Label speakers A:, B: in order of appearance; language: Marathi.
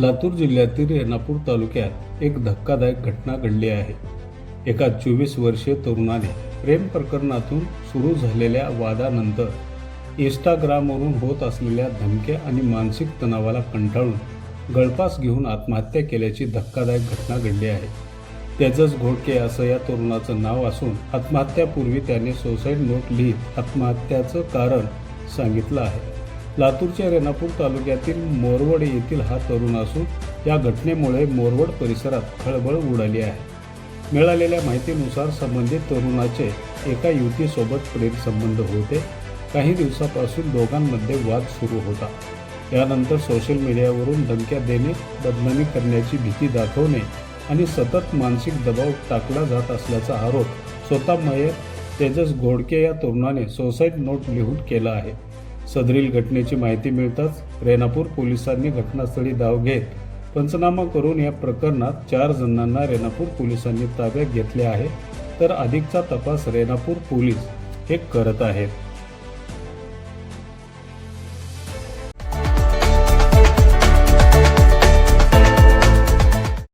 A: लातूर जिल्ह्यातील रेणापूर तालुक्यात एक धक्कादायक घटना घडली आहे। एका 24 वर्षीय तरुणाने प्रेम प्रकरणातून सुरू झालेल्या वादानंतर इंस्टाग्रामवरून होत असलेल्या धमक्या आणि मानसिक तणावाला कंटाळून गळफास घेऊन आत्महत्या केल्याची धक्कादायक घटना घडली आहे। तेजस घोडके असं या तरुणाचं नाव असून आत्महत्यापूर्वी त्याने सुसाईड नोट लिहित आत्महत्याचं कारण सांगितलं आहे। लातूरच्या रेणापूर तालुक्यातील मोरवड येथील हा तरुण असून या घटनेमुळे मोरवड परिसरात खळबळ उडाली आहे। मिळालेल्या माहितीनुसार संबंधित तरुणाचे एका युवतीसोबत प्रेम संबंध होते। काही दिवसापासून दोघांमध्ये वाद सुरू होता। यानंतर सोशल मीडियावरून धमक्या देणे, बदनामी करण्याची भीती दाखवणे आणि सतत मानसिक दबाव टाकला जात असल्याचा आरोप स्वतः मेयर तेजस घोडके या तरुणाने सुसाईड नोट लिहून केला आहे। सदरील घटनेची माहिती मिळताच रेणापूर पोलिसांनी घटनास्थळी धाव घेत पंचनामा करून या प्रकरणात 4 जणांना रेणापूर पोलिसांनी ताब्यात घेतले आहे, तर अधिकचा तपास रेणापूर पोलीस हे करत आहेत।